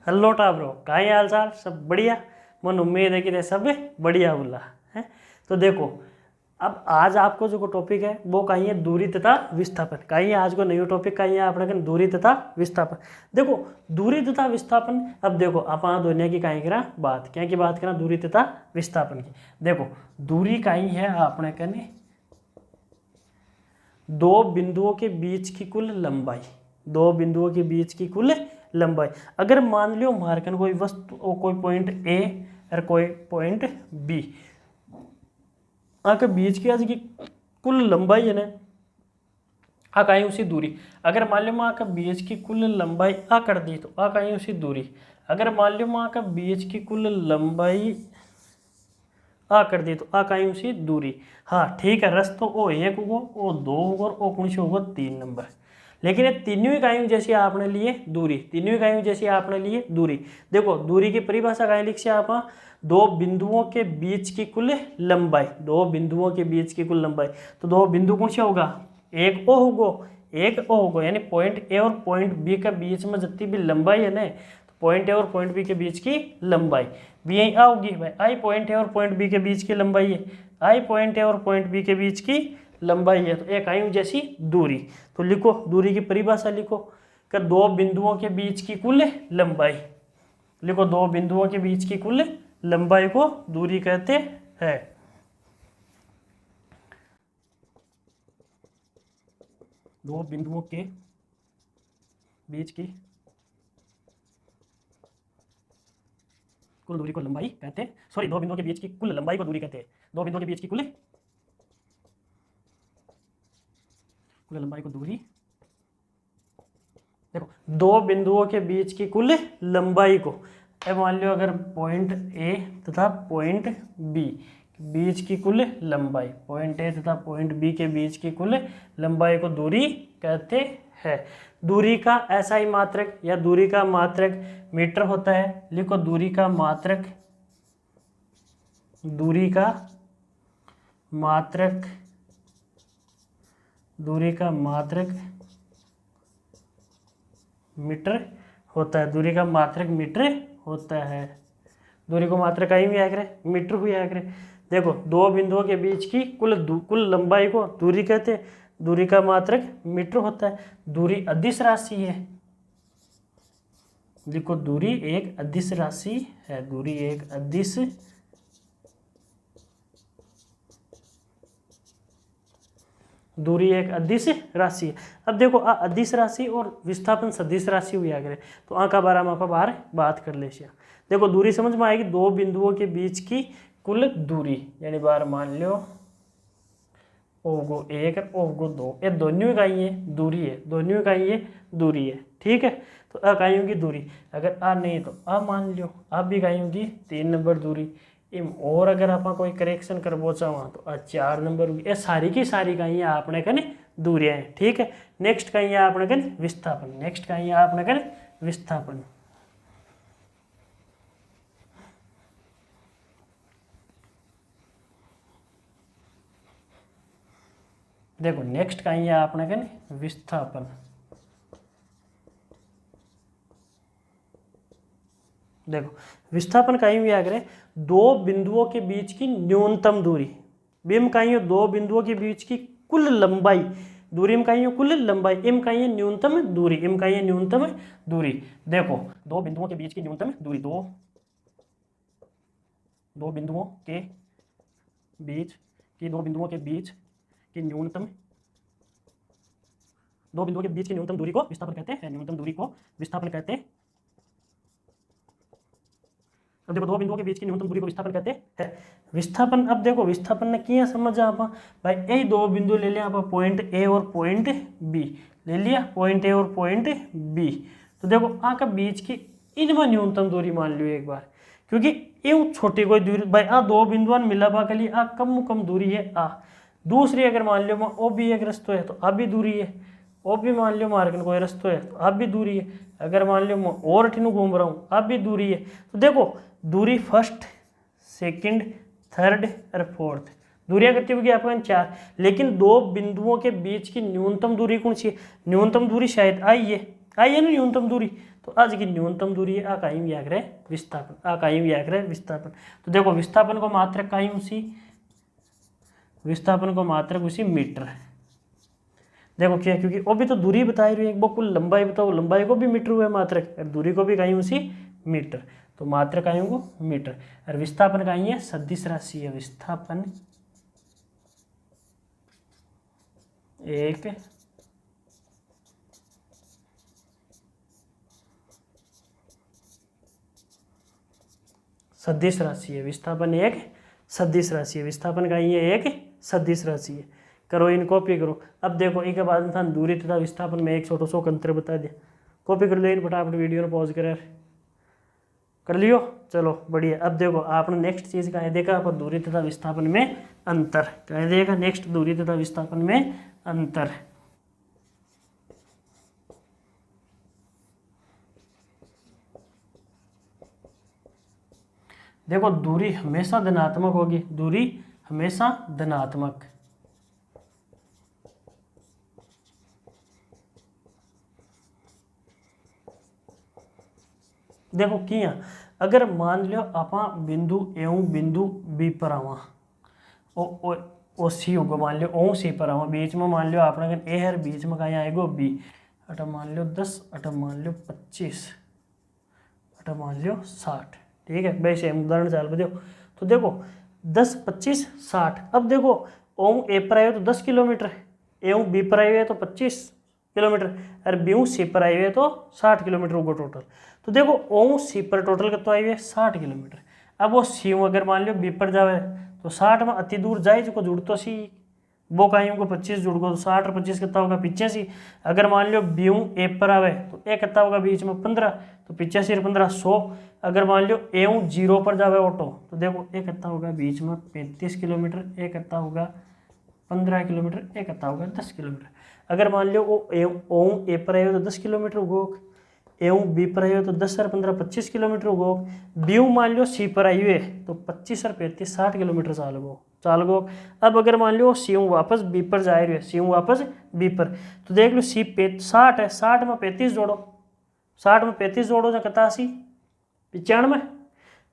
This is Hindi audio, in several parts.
हेलो टाब्रो, का हाल चाल? सब बढ़िया। मन उम्मीद है कि सब बढ़िया बोला है। तो देखो, अब आज आपको जो टॉपिक है वो कहीं है दूरी तथा विस्थापन। कहीं आज को नयो टॉपिक कहीं है अपने कन दूरी तथा विस्थापन। देखो, दूरी तथा विस्थापन। अब देखो आप दुनिया की कहीं करा बात क्या की बात करा दूरी तथा विस्थापन की। देखो, दूरी कहीं है अपने कन दो बिंदुओं के बीच की कुल लंबाई। दो बिंदुओं के बीच की कुल लंबाई। अगर मान लियो हमारे कन कोई वस्तु कोई पॉइंट ए और कोई पॉइंट बी आके बीच की आज की कुल लंबाई है ना आ कहीं उसी दूरी। अगर मान लो माँ का बीच की कुल लंबाई आ कर दी तो आ कहीं उसी दूरी। अगर मान लो माँ का बीच की कुल लंबाई आ कर दी तो आ कहीं उसी दूरी। हाँ ठीक है, रस तो ओ एक होगा, ओ दो होगा और ओ कौन होगा 3 नंबर। लेकिन ये तीनों इकाइयों जैसी आपने लिए दूरी, तीनों इकाइयों जैसी आपने लिए दूरी। देखो, दूरी की परिभाषा कहीं लिख से आप दो बिंदुओं के बीच की कुल लंबाई। दो बिंदुओं के बीच की कुल लंबाई, तो दो बिंदु कौन सा होगा? एक ओ होगा, एक ओ होगा, यानी पॉइंट ए और पॉइंट बी के बीच में जितनी भी लंबाई है ना, तो पॉइंट ए और पॉइंट बी के बीच की लंबाई भी यही आओगी भाई। आई पॉइंट ए और पॉइंट बी के बीच की लंबाई है, आई पॉइंट ए और पॉइंट बी के बीच की लंबाई है, तो एक आयु जैसी दूरी। तो लिखो दूरी की परिभाषा लिखो कि दो बिंदुओं के बीच की कुल लंबाई। लिखो दो बिंदुओं के बीच की कुल लंबाई को दूरी कहते हैं। दो बिंदुओं के बीच की कुल दूरी को लंबाई कहते हैं। सॉरी, दो बिंदुओं के बीच की कुल लंबाई को दूरी कहते हैं। दो बिंदुओं के बीच की कुल लंबाई को दूरी। देखो, दो बिंदुओं के बीच की कुल लंबाई को, अब मान लो अगर पॉइंट ए तथा पॉइंट बी बीच की कुल लंबाई, पॉइंट ए तथा पॉइंट बी के बीच की कुल लंबाई को दूरी कहते हैं। दूरी का ऐसा ही मात्रक या दूरी का मात्रक मीटर होता है। लिखो दूरी का मात्रक, दूरी का मात्रक, दूरी का मात्रक मीटर होता है। दूरी का मात्रक मीटर होता है। दूरी को मात्रक कहीं भी आया करे, मीटर हुई आया करे। देखो, दो बिंदुओं के बीच की कुल लंबाई को दूरी कहते हैं। दूरी का मात्रक मीटर होता है। दूरी अदिश राशि है। देखो, दूरी एक अदिश राशि है। दूरी एक अदिश दूरी एक अदिश राशि है। अब देखो, अदिश राशि और विस्थापन सदिश राशि हुई आगे, तो आ का बारे में आप बाहर बात कर ले। देखो, दूरी समझ में आएगी, दो बिंदुओं के बीच की कुल दूरी, यानी बार मान लो ओगो एक ओगो दो, ये दोनों इकाई है दूरी है, दोनों इकाई है दूरी है। ठीक है, तो इकाइयों की दूरी अगर आ नहीं तो आ मान लो अब इकाइयों की 3 नंबर दूरी। और अगर आप कोई करेक्शन करबो चाहो तो 4 नंबर होगी। ये सारी की सारी कहीं आपने कन दूरियां हैं। ठीक है, नेक्स्ट कहीं आपने कन विस्थापन, नेक्स्ट कहीं आपने कन विस्थापन। देखो, नेक्स्ट कहीं आपने कन विस्थापन। देखो, विस्थापन कहीं भी आगे दो बिंदुओं के बीच की न्यूनतम दूरी। बिम कहीं दो बिंदुओं के बीच की कुल लंबाई। दूरी में कहीं कुल लंबाई, इम कहीं न्यूनतम दूरी, इम कहीं न्यूनतम दूरी। देखो, दो बिंदुओं के बीच की न्यूनतम दूरी, दो बिंदुओं के बीच की, दो बिंदुओं के बीच की न्यूनतम, दो बिंदुओं के बीच की न्यूनतम दूरी को विस्थापन कहते हैं। न्यूनतम दूरी को विस्थापन कहते हैं। अब देखो, दो बिंदुओं के बीच की न्यूनतम दूरी को विस्थापन कहते हैं विस्थापन। अब देखो, विस्थापन ने किया समझ आप भाई, यही दो बिंदु ले लिया आप, पॉइंट ए और पॉइंट बी ले लिया, पॉइंट ए और पॉइंट बी। तो देखो, आ का बीच की इनमें न्यूनतम दूरी मान लियो एक बार, क्योंकि यूं छोटी कोई दूरी भाई आ दो बिंदुओं मिलावा के लिए आ कम दूरी है आ। दूसरी अगर मान लो ओ भी एक रस्तो है तो आ भी दूरी है, ओ भी मान लो मार्गन कोई रस्तो है तो आप भी दूरी है। अगर मान लो मैं और अठिनू घूम रहा हूँ आप भी दूरी है। तो देखो, दूरी फर्स्ट, सेकंड, थर्ड और फोर्थ दूरियां कितनी होगी आपको 4। लेकिन दो बिंदुओं के बीच की न्यूनतम दूरी कौन सी है? न्यूनतम दूरी शायद आई है, आई है ना न्यूनतम दूरी, तो आज की न्यूनतम दूरी है आ कायम याग रहे विस्थापन, आ कायम याग रहे विस्थापन। तो देखो विस्थापन को मात्रक कायम उसी, विस्थापन को मात्रक उसी मीटर। देखो क्या, क्योंकि वो भी तो दूरी बता रही है, वो कुल लंबाई बताओ, लंबाई को भी मीटर हुआ मात्रक, और दूरी को भी कायम उसी मीटर, तो मात्रक कायम को मीटर, और विस्थापन कायम है सदिश राशि है, विस्थापन एक सदिश राशि है, विस्थापन एक सदिश राशि है, विस्थापन का ये एक सदिश राशि है। करो इन कॉपी करो। अब देखो एक बाद में दूरी तथा विस्थापन में एक छोटा सा अंतर बता दिया, कॉपी कर लो इन फटाफट, वीडियो में पॉज कर लियो। चलो बढ़िया। अब देखो आपने नेक्स्ट चीज का है देखा, आप दूरी तथा विस्थापन में अंतर कह देगा, नेक्स्ट दूरी तथा विस्थापन में अंतर। देखो दूरी हमेशा धनात्मक होगी, दूरी हमेशा धनात्मक। देखो किया अगर मान लो आप बिंदु एवं बिंदु बी पर आवा, ओ सी होगा, मान लो ओ सी पर आवा, बीच में मान लो आपने अगर ए है, बीच में कहीं आएगा बी, अटा मान लो 10, अटा मान लो 25, अटा मान लो 60, ठीक है भाई सेम उदाहरण चाल बजाओ। तो देखो 10, 25, 60। अब देखो ओम ए पर आए तो 10 किलोमीटर, एवं बी पर आए हुए तो 25 किलोमीटर, और बी सी पर आए हुए तो 60 किलोमीटर होगा टोटल। तो देखो ओम सी पर टोटल कितना आए हुए 60 किलोमीटर। अब वो सी अगर मान लो बी पर जावे तो 60 में अति दूर जाए जो जुड़ तो सी, वो कहीं को 25 जुड़ गो तो 60 और 25 कितना होगा 85। अगर मान लो बी ए पर आवे तो ए कितना होगा बीच में 15, तो 85 और 15 100। अगर मान लो ए जीरो पर जावे ऑटो तो देखो ए कितना होगा बीच में 35 किलोमीटर, ए कितना होगा 15 किलोमीटर, ए कितना होगा 10 किलोमीटर। अगर मान लो वो ए पर आए तो 10 किलोमीटर होगा, एवं बी पर आई हुए तो 10 और 15 25 किलोमीटर होगा। बी मान लो सी पर आई हुए तो 25 और 35 60 किलोमीटर चाल गो। अब अगर मान लो सी वापस बी पर जा रहे, सी वापस बी पर, तो देख लो सी 60 है, 60 में 35 जोड़ो, 60 में 35 जोड़ो जो 81, 95,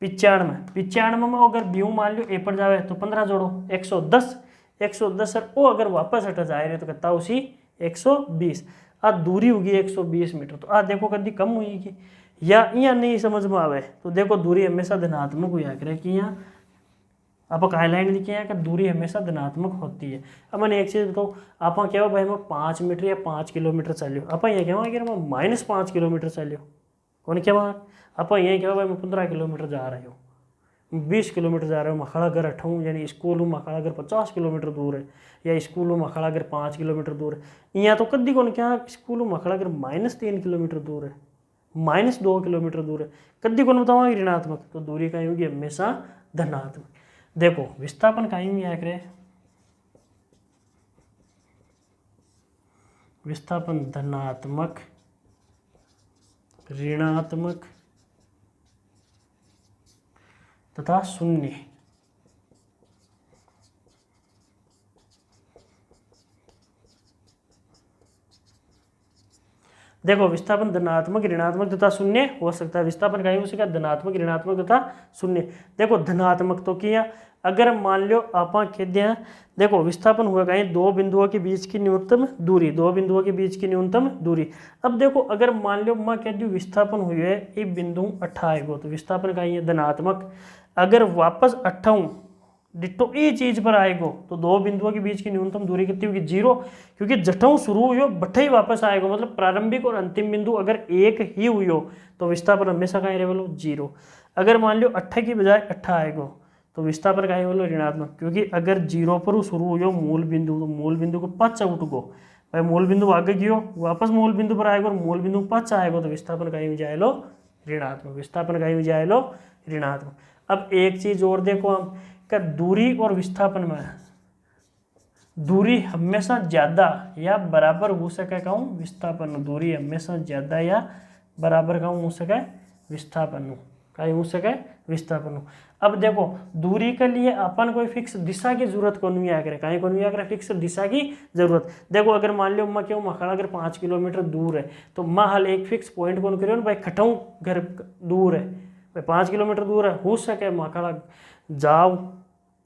95 में अगर बी मान लो ए पर जावे तो 15 जोड़ो 110, 110 और वो अगर वापस हटा जा रहे तो कितना उसी 120। आ दूरी होगी 120 मीटर। तो आ देखो कभी कम हुई या यहाँ नहीं समझ में आवे तो देखो दूरी हमेशा धनात्मक हुआ करे कि यहाँ आप हाईलाइट लिखे हैं कि दूरी हमेशा धनात्मक होती है। अब मैंने एक चीज़ बताओ, आप क्या भाई मैं 5 मीटर या 5 किलोमीटर चलियो, आप ये क्या कि मैं -5 किलोमीटर चलियो, कौन क्या आप ये क्या भाई मैं 15 किलोमीटर जा रहे हो, 20 किलोमीटर जा रहे हो, मखड़ा घर अठाऊँ यानी स्कूल हूँ मखड़ा घर 50 किलोमीटर दूर है, या स्कूल हूँ मखड़ा घर 5 किलोमीटर दूर है। यहाँ तो कदी कौन क्या स्कूल हूँ मखड़ा घर -3 किलोमीटर दूर है, -2 किलोमीटर दूर है, कदी कौन बताऊँ ऋणात्मक। तो दूरी का होगी हमेशा धनात्मक। देखो विस्थापन का ही आया करे, विस्थापन धनात्मक, ऋणात्मक तथा शून्य। देखो विस्थापन धनात्मक, ऋणात्मक तथा शून्य हो सकता है। विस्थापन का उसी का धनात्मक, ऋणात्मक तथा शून्य। देखो धनात्मक तो किया अगर मान लो आप कहते हैं, देखो विस्थापन हुआ कहीं दो बिंदुओं के बीच की न्यूनतम दूरी, दो बिंदुओं के बीच की न्यूनतम दूरी। अब देखो अगर मान लो मैं कह दूँ विस्थापन हुई है ये बिंदु 28 तो विस्थापन का ही है धनात्मक। अगर वापस 28 डिट्टो ये चीज पर आएगो तो दो बिंदुओं के बीच की न्यूनतम दूरी कितनी होगी 0, क्योंकि जठों शुरू हुई हो बट्ठे ही वापस आएगा, मतलब प्रारंभिक और अंतिम बिंदु अगर एक ही हुई हो तो विस्थापन हमेशा का लेवल हो 0। अगर मान लो 8 की बजाय 8 आएगो तो विस्थापन का लेवल ऋणात्मक, क्योंकि अगर 0 पर शुरू हुई हो मूल बिंदु तो मूल बिंदु को 5 उठ गो भाई, मूल बिंदु आगे की हो वापस मूल बिंदु पर आएगा और मूल बिंदु 5 आएगा तो विस्थापन का ही जाए लो ऋणात्मक, विस्थापन का ही जाए लो ऋणात्मक। अब एक चीज और देखो हम का दूरी और विस्थापन में दूरी हमेशा ज्यादा या बराबर हो सके कहूँ विस्थापन, दूरी हमेशा ज्यादा या बराबर कहूँ हो सके विस्थापन, कहीं हो सके विस्थापन। अब देखो दूरी के लिए अपन कोई फिक्स दिशा की जरूरत को नहीं आकर, कहीं को नहीं आकर फिक्स दिशा की जरूरत। देखो अगर मान लो मैं क्यों मखड़ा अगर 5 किलोमीटर दूर है तो मैं हल एक फिक्स पॉइंट कौन करो ना भाई, खटाऊँ घर दूर है भाई 5 किलोमीटर दूर है, हो सके मखड़ा जाओ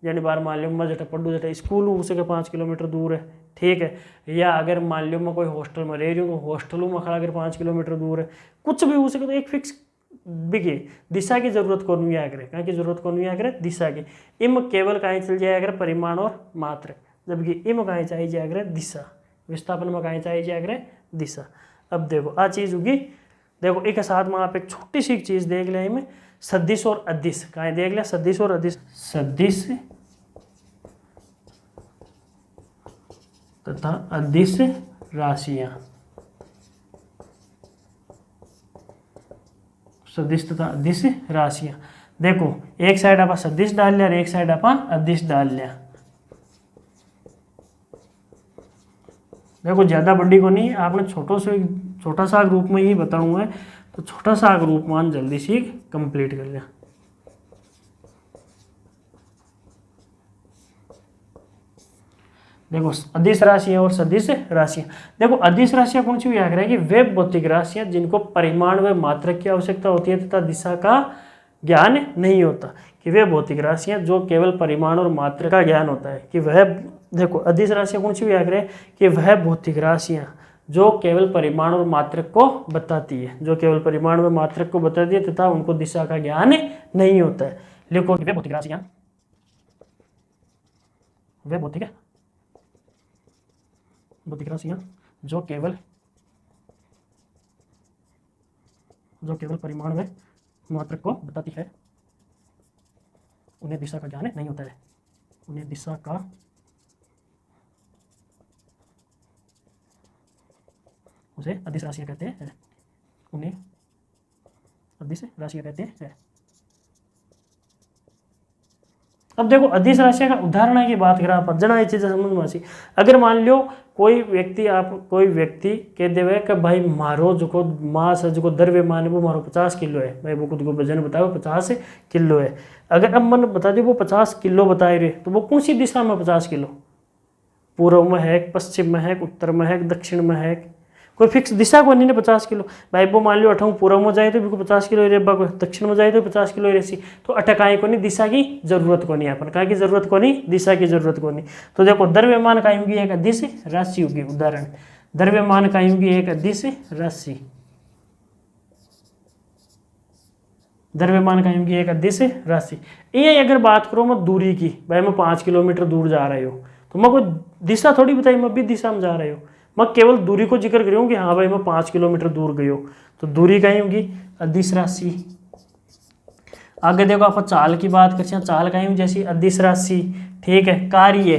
यानी बार मान लो मैं जटा पढ़ू जटा स्कूल हो सके 5 किलोमीटर दूर है, ठीक है। या अगर मान लो मैं कोई हॉस्टल में रह रही हूँ तो हॉस्टल में खड़ा अगर 5 किलोमीटर दूर है, कुछ भी हो सके तो एक फिक्स बिके दिशा की जरूरत को नहीं आया करे, कहाँ की जरूरत को नहीं आया करे, दिशा की। इम केवल कहीं चल जाया करे परिमाण और मात्र, जबकि इम कहीं चाहिए जाया करे दिशा, विस्थापन में कहीं चाहिए जाया करे दिशा। अब देखो आ चीज होगी, देखो एक साथ में आप एक छोटी सी चीज देख लें, इनमें सदिश और अदिश कहीं देख लें, सदिश और अदिश, सदिश तथा अदिश राशियां, सदिश तथा अदिश राशियां। देखो एक साइड आप सदिश डाल लिया और एक साइड आप अदिश डाल लिया। देखो ज्यादा बड़ी को नहीं, आपने छोटा सा ग्रुप में ही बताऊंगा, तो छोटा सा ग्रुप मान जल्दी से कंप्लीट कर लिया। देखो अदिश राशियां और सदिश राशियां। देखो अदिश राशियां कौन सी याद रखेगी, वे भौतिक राशियां जिनको परिमाण व मात्रक की आवश्यकता होती है तथा दिशा का ज्ञान नहीं होता, कि वे भौतिक राशियां जो केवल परिमाण और मात्रा का ज्ञान होता है, कि वह देखो अदिश राशियां कौन सी याद रहे, कि वह भौतिक राशियां जो केवल परिमाण और मात्रक को बताती है, जो केवल परिमाण व मात्रक को बताती है तथा उनको दिशा का ज्ञान नहीं होता है। लिखो वे भौतिक राशियां, वे भौतिक राशियां जो केवल परिमाण व मात्रक को बताती है, उन्हें दिशा का ज्ञान नहीं होता है, उन्हें दिशा का उसे अदिश राशियां कहते हैं, उन्हें अदिश राशियां कहते हैं। अब देखो अदिश राशियां का उदाहरण की बात करें आप जना ये चीज़ समझ में आसी। अगर मान लो कोई व्यक्ति कह देवे कि भाई मारो जो मास है जो द्रव्यमान है वो मारो 50 किलो है, भाई वो खुद को वजन बताओ 50 किलो है। अगर अब मन बता दे वो 50 किलो बताए रहे, तो वो कौन सी दिशा में 50 किलो, पूर्व में है, पश्चिम में है, उत्तर में है, दक्षिण में है, कोई फिक्स दिशा को नहीं 50 किलो। भाई वो मान लो अठाऊ पूर्व में जाए तो भी 50 किलो रेबा को, दक्षिण में जाए तो 50 किलो रेसी, तो अटकाई को नहीं, दिशा की जरूरत को नहीं, अपन कहा की जरूरत को नहीं, दिशा की जरूरत को नहीं। तो देखो द्रव्यमान का होगी एक अदिश राशि होगी, उदाहरण द्रव्यमान का होगी एक अदिश राशि, द्रव्यमान का होगी एक अदिश राशि। ये अगर बात करो मैं दूरी की, भाई मैं 5 किलोमीटर दूर जा रही हूँ तो मैं कोई दिशा थोड़ी बताई, मैं भी दिशा में जा रही हूँ, मैं केवल दूरी को जिक्र करूँ कि हाँ भाई मैं 5 किलोमीटर दूर गई हूँ, तो दूरी कहीं होगी अदिश राशि। आगे देखो आप चाल की बात करते हैं, चाल कहीं जैसी अदिश राशि, ठीक है। कार्य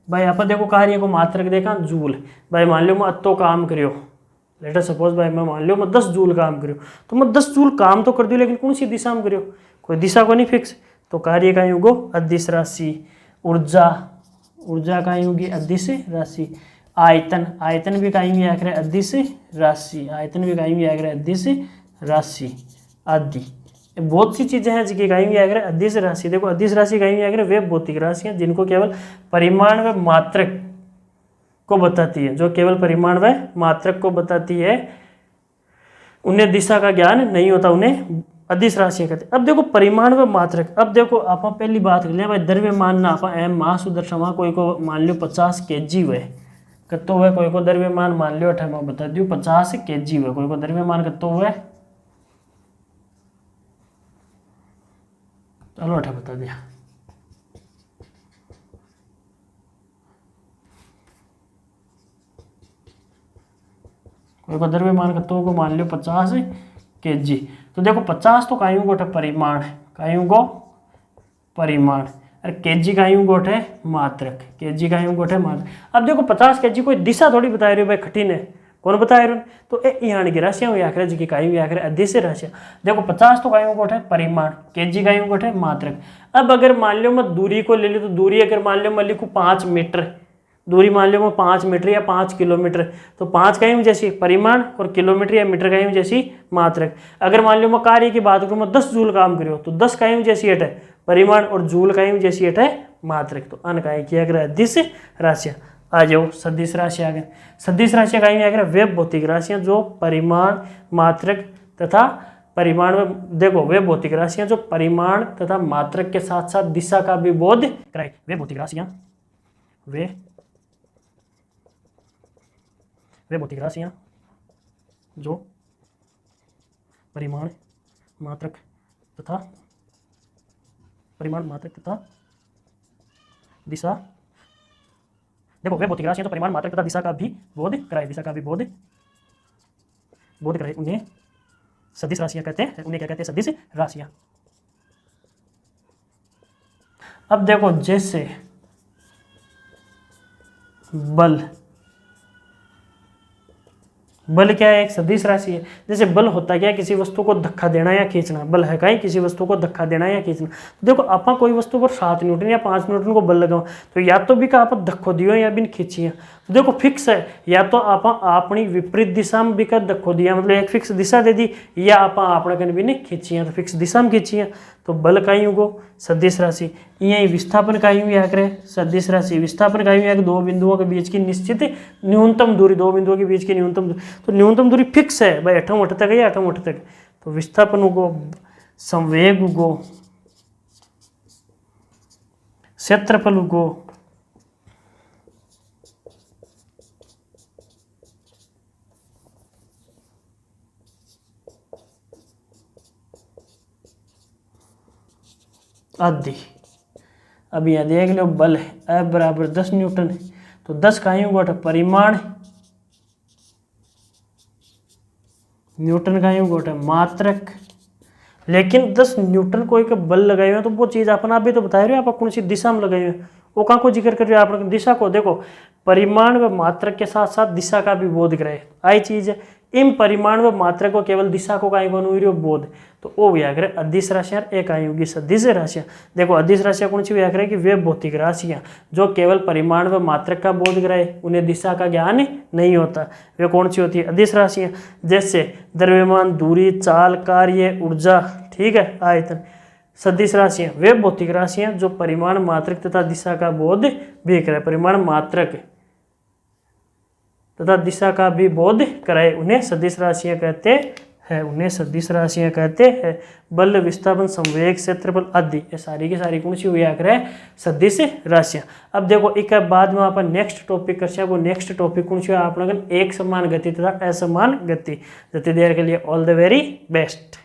भाई आप देखो कार्य को मात्रक देखा जूल, भाई मान लो मैं अत्तो काम करियो, लेटर सपोज भाई मैं मान लो मैं 10 जूल काम करियो, तो मैं 10 जूल काम तो कर दियो लेकिन कौन सी दिशा में करियो, कोई दिशा को नहीं फिक्स, तो कार्य कहीं होगो अदिश राशि। ऊर्जा कहीं होगी अदिश राशि। आयतन भी कहीं भी आकर अदिश राशि, आयतन भी कहीं भी आकर अदिश राशि आदि, बहुत सी चीजें हैं जिनकी कहीं भी आकर अदिश राशि। देखो अदिश राशि कहीं भी आकर वे भौतिक राशियां जिनको केवल परिमाण व मात्रक को बताती है, जो केवल परिमाण व मात्रक को बताती है, उन्हें दिशा का ज्ञान नहीं होता, उन्हें अदिश राशियां कहते हैं। अब देखो परिमाण व मात्रक, अब देखो आप पहली बात कर लिया भाई द्रव्यमान ना आप एम मास उदर्शमा, कोई को मान लो 50 kg हुए कत्तो हुए, कोई को द्रव्यमान मान लो अठा मैं बता दूं 50 kg हुए, कोई को द्रव्यमान कत्तो हुए, चलो अठा बता दिया। कोई को द्रव्यमान कत्तो को मान लो 50 kg, तो देखो 50 तो कायु गोटे परिमाण है, कायु को परिमाण, और केजी कायु गोटे मात्रक, केजी कायु गोटे मात्रक। अब देखो 50 kg कोई दिशा थोड़ी बता रही हो भाई, कठिन है, कौन बता रहे हो, तो ये यहाँ की राशियां हुई आकर जी की कायु भी आकर अदिश राशियां। देखो 50 तो कायु गोटे परिमाण, केजी कायु गोटे मात्रक। अब अगर मान लो मैं दूरी को ले ली, तो दूरी अगर मान लो मैं लिखूँ 5 मीटर, दूरी मान लो 5 मीटर या 5 किलोमीटर, तो 5 का यूं जैसी परिमाण और किलोमीटर या मीटर का यूं जैसी मात्रक। अगर मान लो मैं कार्य की बात करूँ, मैं 10 जूल काम करो तो 10 का यूं जैसी हट है परिमाण और जूल का यूं जैसी हट है मात्रक। तो अन का किया गया अदिश राशियाँ। आ जाओ सदिश राशि आ गए। सदिश राशियाँ का यूं वे भौतिक राशियाँ जो परिमाण मात्रक तथा परिमाण में, देखो वे भौतिक राशियां जो परिमाण तथा मात्रक के साथ साथ दिशा का भी बोध कराए। वे भौतिक राशियां वे भौतिक राशियां जो परिमाण मात्रक तथा दिशा, देखो वे भौतिक राशियां जो परिमाण मात्रक तथा दिशा का भी बोध कराए, दिशा का भी बोध कराए, उन्हें सदिश राशियां कहते हैं। उन्हें क्या कहते हैं? सदिश राशियां। अब देखो जैसे बल क्या है? एक सदिश राशि है। जैसे बल होता क्या है? किसी वस्तु को धक्का देना या खींचना। बल है कहीं किसी वस्तु को धक्का देना या खींचना। तो देखो आप कोई वस्तु पर 7 न्यूटन या 5 न्यूटन को बल लगाओ तो या तो भी आप धक्को दियो या बिन खींचिए, तो देखो फिक्स है। या तो आप अपनी विपरीत दिशा में भी कर धक्को दिया, मतलब एक फिक्स दिशा दे दी, या आप अपने कन भी नहीं खींचिए तो फिक्स दिशा में खींचिए। तो बल का यूँ गो सदिश राशि। यही विस्थापन का यूँ या करे सदिश राशि। विस्थापन का यूँ या दो बिंदुओं के बीच की निश्चित न्यूनतम दूरी, दो बिंदुओं के बीच की न्यूनतम दूरी, तो न्यूनतम दूरी फिक्स है भाई, अठम अठ तक है या अठम अठ तक। तो विस्थापन गो संवेग गो क्षेत्रफल गो आदि। अब यह देख लो बल है F बराबर 10 न्यूटन है, तो 10 का यूं गोट परिमाण, न्यूटन का यूं गोट मात्रक। लेकिन 10 न्यूटन कोई का बल लगाए हुए तो वो चीज़ अपना भी तो बता रहे हो आप कौन सी दिशा में लगाए हुए, वो कहाँ को जिक्र कर रहे हो आप दिशा को। देखो परिमाण व मात्रक के साथ साथ दिशा का भी बोध कराए, आई चीज है। इन परिमाण व मात्रक को केवल दिशा को कहीं बनो बोध, तो वो व्याग्रह अदिश राशियां एक आई होगी सदिश राशियां। देखो अदिश राशियां कौन सी व्याग्रह की? वे भौतिक राशियां जो केवल परिमाण व मात्रक का बोध कराए, उन्हें दिशा का ज्ञान नहीं होता। वे कौन सी होती है? अदिश राशियां। जैसे द्रव्यमान, दूरी, चाल, कार्य, ऊर्जा, ठीक है, आयतन। सदिश राशियां वे भौतिक राशियां जो परिमाण मात्रक तथा दिशा का बोध भी कराए, परिमाण मात्रक तथा दिशा का भी बोध कराए, उन्हें सदिश राशियां कहते हैं। उन्हें सदिश राशियां कहते हैं। बल, विस्थापन, संवेग, क्षेत्रफल आदि ये सारी की सारी कौन सी हुई है? सदिश राशियां। अब देखो एक बाद में आप नेक्स्ट टॉपिक कर, वो नेक्स्ट टॉपिक कौन सी है? आप एक समान गति तथा असमान गति। जति देर के लिए ऑल द वेरी बेस्ट।